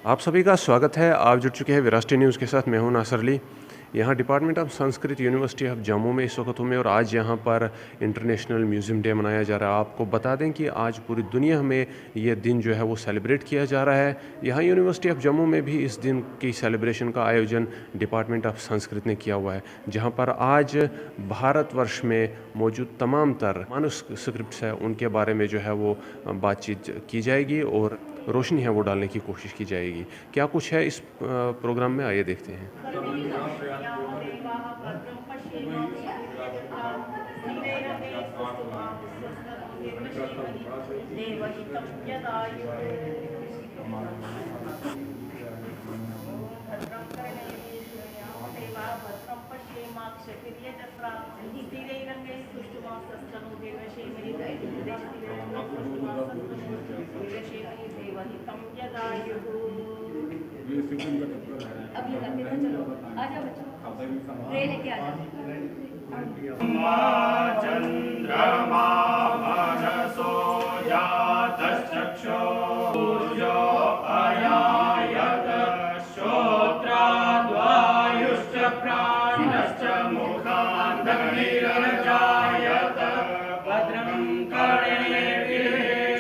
आप सभी का स्वागत है। आप जुड़ चुके हैं विरासती न्यूज़ के साथ। मैं हूं नासर अली। यहाँ department of Sanskrit university of Jammu में इस वक्त हूँ मैं और आज यहाँ पर इंटरनेशनल म्यूज़ियम डे मनाया जा रहा है। आपको बता दें कि आज पूरी दुनिया में ये दिन जो है वो सेलिब्रेट किया जा रहा है। यहाँ यूनिवर्सिटी ऑफ जम्मू में भी इस दिन की सेलिब्रेशन का आयोजन डिपार्टमेंट ऑफ संस्कृत ने किया हुआ है, जहाँ पर आज भारतवर्ष में मौजूद तमाम तर मानुस्क्रिप्ट्स है उनके बारे में जो है वो बातचीत की जाएगी और रोशनी है वो डालने की कोशिश की जाएगी। क्या कुछ है इस प्रोग्राम में, आइए देखते हैं। अब लगा के ना चलो, आ जाओ बच्चों, ट्रे लेके आ जाओ। चंद्रमा मनसो जातश्चक्षुर्यो अयायत श्रोत्राद्वायुश्च प्राणश्च मुखादग्निरजायत भद्रं कर्णेभिः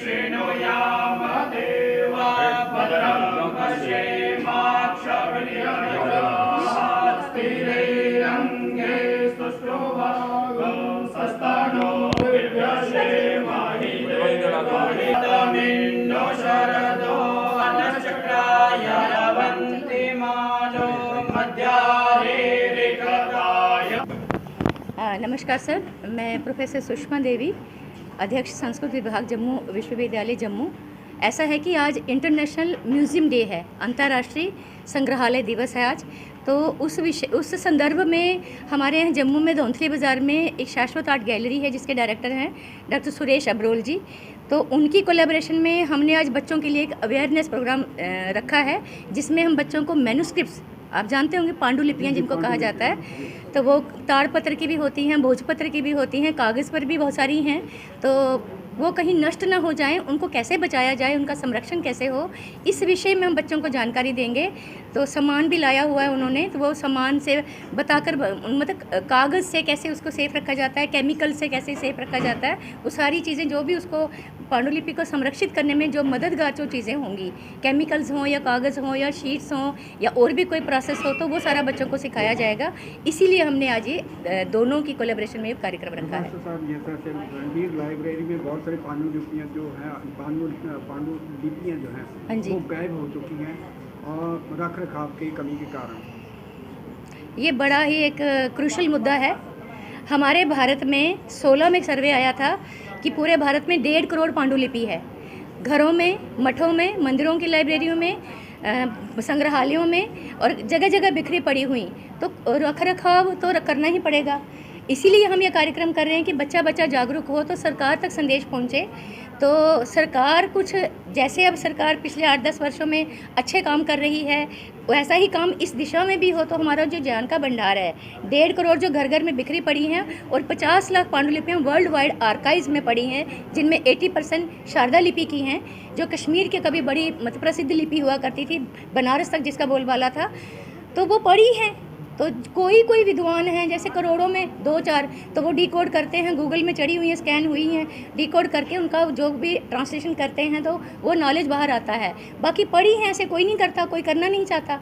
शृणुयाम देवा भद्रं पश्येमाक्षभिर्यजस्थिरैरङ्गे सुष्ठुभागो सस्तनो विभ्यसेमहितमिन्दो शरदो अनश्चक्राय लवन्ति मानो मध्यारेरिकताय। नमस्कार सर, मैं प्रोफेसर सुषमा देवी, अध्यक्ष संस्कृत विभाग जम्मू विश्वविद्यालय जम्मू। ऐसा है कि आज इंटरनेशनल म्यूज़ियम डे है, अंतर्राष्ट्रीय संग्रहालय दिवस है आज। तो उस संदर्भ में हमारे यहाँ जम्मू में धौंथली बाज़ार में एक शाश्वत आर्ट गैलरी है जिसके डायरेक्टर हैं डॉक्टर सुरेश अब्रोल जी। तो उनकी कोलैबोरेशन में हमने आज बच्चों के लिए एक अवेयरनेस प्रोग्राम रखा है, जिसमें हम बच्चों को मैन्युस्क्रिप्ट्स, आप जानते होंगे पांडुलिपियाँ जिनको कहा जाता है, तो वो ताड़पत्र की भी होती हैं, भोजपत्र की भी होती हैं, कागज़ पर भी बहुत सारी हैं। तो वो कहीं नष्ट ना हो जाएं, उनको कैसे बचाया जाए, उनका संरक्षण कैसे हो, इस विषय में हम बच्चों को जानकारी देंगे। तो सामान भी लाया हुआ है उन्होंने, तो वो सामान से बताकर मतलब कागज़ से कैसे उसको सेफ़ रखा जाता है, केमिकल से कैसे सेफ़ रखा जाता है, वो सारी चीज़ें जो भी उसको पांडुलिपि को संरक्षित करने में जो मददगार जो चीज़ें होंगी, केमिकल्स हों या कागज़ हों या शीट्स हों या और भी कोई प्रोसेस हो, तो वो सारा बच्चों को सिखाया जाएगा। इसीलिए हमने आज ये दोनों की कोलैबोरेशन में कार्यक्रम रखा है। लाइब्रेरी में बहुत सारी पांडुलिपियाँ जो हैं, पांडुलिपियाँ जो हैं वो गायब हो चुकी हैं और रख रखाव की कमी के कारण। ये बड़ा ही एक क्रूशल मुद्दा है। हमारे भारत में 16 में सर्वे आया था कि पूरे भारत में 1.5 करोड़ पांडुलिपि है, घरों में, मठों में, मंदिरों की लाइब्रेरियों में, संग्रहालयों में और जगह जगह बिखरी पड़ी हुई। तो रख रखाव तो करना ही पड़ेगा। इसीलिए हम ये कार्यक्रम कर रहे हैं कि बच्चा बच्चा जागरूक हो तो सरकार तक संदेश पहुँचे। तो सरकार कुछ, जैसे अब सरकार पिछले 8-10 वर्षों में अच्छे काम कर रही है, वैसा ही काम इस दिशा में भी हो तो हमारा जो ज्ञान का भंडार है, 1.5 करोड़ जो घर घर में बिखरी पड़ी हैं और 50 लाख पांडुलिपियाँ वर्ल्ड वाइड आर्काइव्स में पड़ी हैं, जिनमें 80% शारदा लिपि की हैं, जो कश्मीर की कभी बड़ी मतलब प्रसिद्ध लिपि हुआ करती थी, बनारस तक जिसका बोलबाला था, तो वो पड़ी हैं। तो कोई विद्वान हैं, जैसे करोड़ों में 2-4, तो वो डिकोड करते हैं, गूगल में चढ़ी हुई हैं, स्कैन हुई हैं, डिकोड करके उनका जो भी ट्रांसलेशन करते हैं तो वो नॉलेज बाहर आता है। बाकी पढ़ी हैं, ऐसे कोई नहीं करता, कोई करना नहीं चाहता,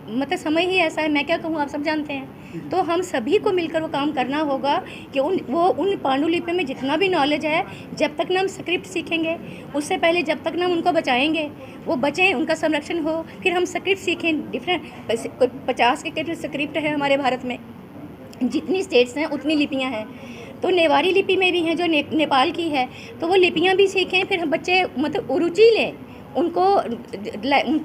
मतलब समय ही ऐसा है, मैं क्या कहूँ, आप सब जानते हैं। तो हम सभी को मिलकर वो काम करना होगा कि उन पांडुलिपि में जितना भी नॉलेज है, जब तक ना हम स्क्रिप्ट सीखेंगे, उससे पहले जब तक ना हम उनको बचाएंगे, वो बचें, उनका संरक्षण हो, फिर हम स्क्रिप्ट सीखें। डिफरेंट 50 के करीब स्क्रिप्ट है हमारे भारत में, जितनी स्टेट्स हैं उतनी लिपियाँ हैं। तो नेवारी लिपि में भी हैं जो नेपाल की है, तो वो लिपियाँ भी सीखें, फिर हम बच्चे मतलब रुचि लें उनको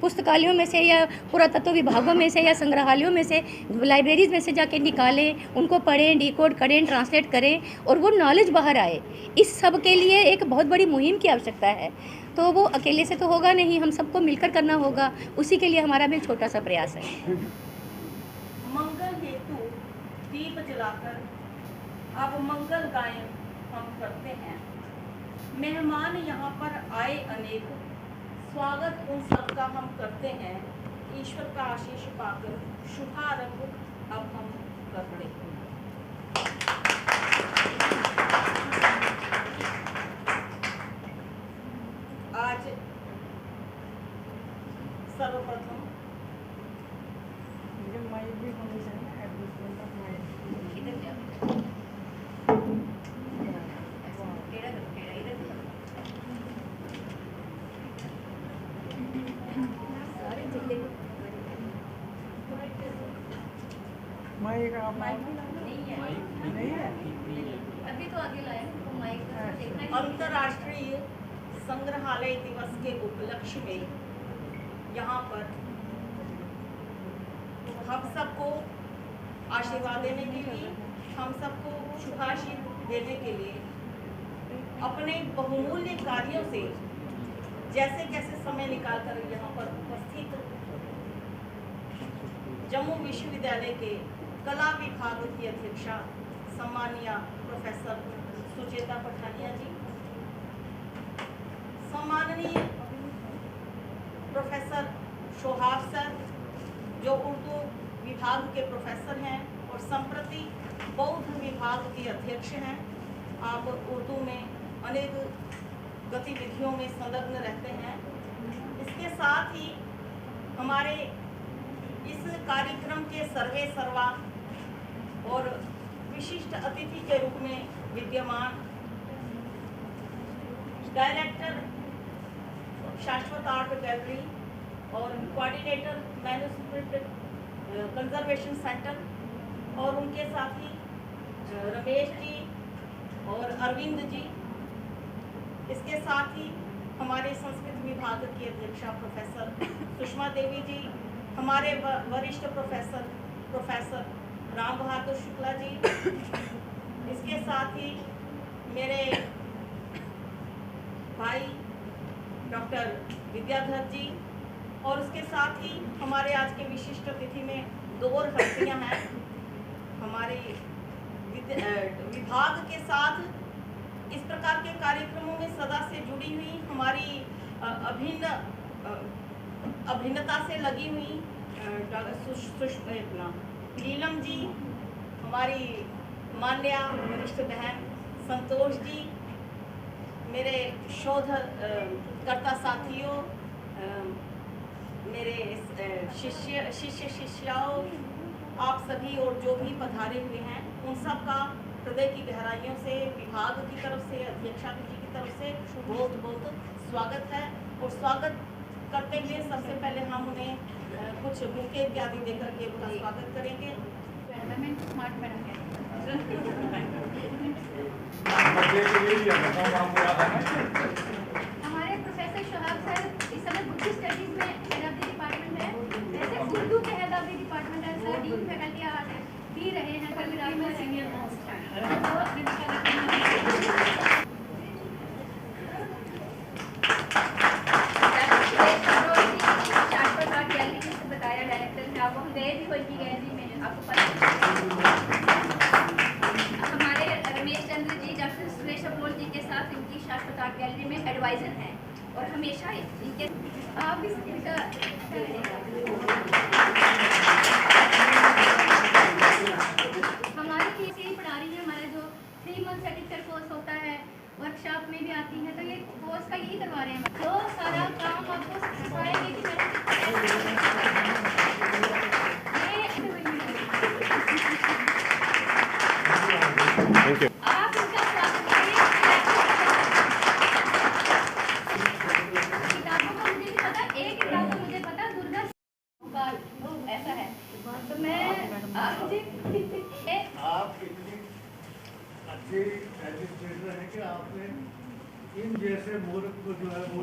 पुस्तकालयों में से या पुरातत्व विभागों में से या संग्रहालयों में से, लाइब्रेरीज में से जाके निकालें, उनको पढ़ें, डिकोड करें, ट्रांसलेट करें और वो नॉलेज बाहर आए। इस सब के लिए एक बहुत बड़ी मुहिम की आवश्यकता है। तो वो अकेले से तो होगा नहीं, हम सबको मिलकर करना होगा। उसी के लिए हमारा भी एक छोटा सा प्रयास है। मंगल हेतु दीप जलाकर अब मंगल गायन हम करते हैं। मेहमान यहाँ पर आए अनेक, स्वागत उन सबका हम करते हैं, ईश्वर का आशीष पाकर शुभारंभ अब हम करते हैं। आज सर्वप्रथम इधर जाओ, टेढ़ा करो, टेढ़ा इधर करो। सारे जिले को नहीं है, अभी तो आगे लाए तो माइक देखना ही नहीं। अंतर्राष्ट्रीय संग्रहालय दिवस के उपलक्ष्य में यहाँ पर हम सबको आशीर्वाद देने के लिए, हम सबको शुभाशीष देने के लिए अपने बहुमूल्य कार्यों से जैसे कैसे समय निकालकर यहाँ पर उपस्थित जम्मू विश्वविद्यालय के कला विभाग की अध्यक्षा सम्मानीय प्रोफेसर सुचेता पठानिया जी, सम्माननीय प्रोफेसर शोहाब सर जो उर्दू विभाग के प्रोफेसर हैं और संप्रति बौद्ध विभाग के अध्यक्ष हैं। आप उर्दू में अनेक गतिविधियों में संलग्न रहते हैं। इसके साथ ही हमारे इस कार्यक्रम के सर्वे सर्वा और विशिष्ट अतिथि के रूप में विद्यमान डायरेक्टर शाश्वत आर्ट गैलरी और कोऑर्डिनेटर मैन्युस्क्रिप्ट कंजर्वेशन सेंटर और उनके साथी रमेश जी और अरविंद जी, इसके साथ ही हमारे संस्कृत विभाग की अध्यक्षा प्रोफेसर सुषमा देवी जी, हमारे वरिष्ठ प्रोफेसर राम बहादुर शुक्ला जी, इसके साथ ही मेरे भाई डॉक्टर विद्याधर जी और उसके साथ ही हमारे आज के विशिष्ट अतिथि में दो और हस्तियाँ हैं हमारे विभाग के साथ इस प्रकार के कार्यक्रमों में सदा से जुड़ी हुई हमारी अभिन्नता से लगी हुई नीलम जी, हमारी मान्या वरिष्ठ बहन संतोष जी, मेरे शोधकर्ता साथियों, मेरे शिष्याओं, आप सभी और जो भी पधारे हुए हैं उन सब का हृदय की गहराइयों से विभाग की तरफ से, अध्यक्षा जी की तरफ से बहुत बहुत स्वागत है। और स्वागत करते हुए सबसे पहले हम उन्हें कुछ बुके इत्यादि देकर के उनका स्वागत करेंगे। स्मार्ट मैडम हमारे प्रोफेसर शोहाब सर इस समय बुद्धिस्ट स्टडीज में हेड ऑफ द डिपार्टमेंट है, वैसे उर्दू के हेड ऑफ द डिपार्टमेंट है सर, डीन फैकल्टी आर्ट भी रहे हैं, कविराज में सीनियर मोस्ट है। बताया डायरेक्टर ने, आपको हम गए भी बल्कि गैलरी में, आपको पता हमारे रमेश चंद्र जी डॉक्टर सुरेश अपोल जी के साथ इनकी शाश्वत आर्ट गैलरी में एडवाइजर हैं और हमेशा इनके आप इस इनका हमारी फीस यही पढ़ा रही है। हमारा जो 3 मंथ सर्टिफिकेट कोर्स होता है, वर्कशॉप में भी आती है, तो ये कोर्स का यही करवा रहे हैं। तो सारा काम आपको सिखाएंगे कि थैंक यू। आप उनका स्वागत करिए। किताबों का मुझे नहीं पता, एक किताब का मुझे पता, दुर्गा वो ऐसा है, तो मैं आप मुझे आप इतनी अच्छे एडमिनिस्ट्रेटर हैं कि आपने इन जैसे मूर्ख को जो है वो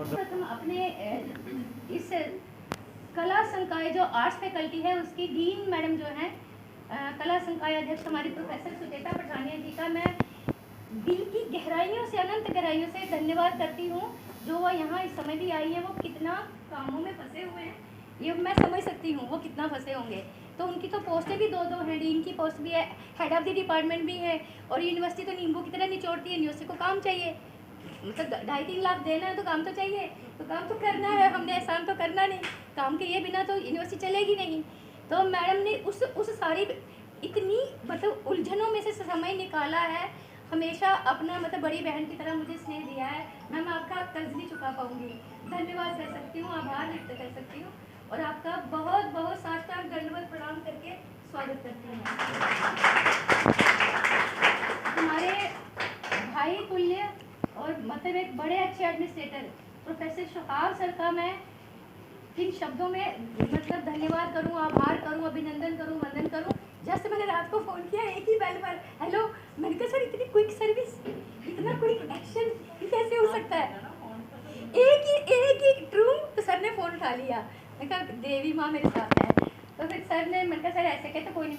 प्रथम अपने इस कला संकाय जो आर्ट्स फैकल्टी है उसकी डीन मैडम जो हैं, कला संकाय अध्यक्ष हमारी प्रोफेसर सुचेता पठानिया जी का मैं दिल की गहराइयों से, अनंत गहराइयों से धन्यवाद करती हूँ। जो वो यहाँ इस समय भी आई है, वो कितना कामों में फंसे हुए हैं ये मैं समझ सकती हूँ, वो कितना फंसे होंगे। तो उनकी तो पोस्टें भी 2-2 हैं, डीन की पोस्ट भी है, हेड ऑफ द डिपार्टमेंट भी है, और यूनिवर्सिटी तो नींबू की तरह निचोड़ती है, यूनिवर्सिटी को काम चाहिए। मतलब 2.5-3 लाख देना है तो काम तो चाहिए, तो काम तो करना है, हमने एहसान तो करना नहीं, काम के ये बिना तो यूनिवर्सिटी चलेगी नहीं। तो मैडम ने उस सारी इतनी मतलब उलझनों में से समय निकाला है, हमेशा अपना मतलब बड़ी बहन की तरह मुझे स्नेह दिया है। मैम आपका कर्ज नहीं चुका पाऊँगी, धन्यवाद कर सकती हूँ, आभार व्यक्त कर सकती हूँ और आपका बहुत बहुत साष्टांग दंडवत प्रणाम करके स्वागत करती हूँ। हमारे भाई तुल्य और मतलब एक बड़े अच्छे एडमिनिस्ट्रेटर प्रोफेसर शोहाब सर का मैं किन शब्दों में मतलब धन्यवाद करूं, आभार करूं, अभिनंदन करूं, वंदन करूं। जस्ट मैंने रात को फ़ोन किया एक ही बेल पर, हेलो, मैंने कहा सर इतनी क्विक सर्विस, इतना क्विक एक्शन कैसे हो सकता है? एक ही ट्रूम तो सर ने फ़ोन उठा लिया। मैंने कहा देवी माँ मेरे साथ है। तो फिर सर ने, मैंने कहा सर ऐसे कहते कोई नहीं।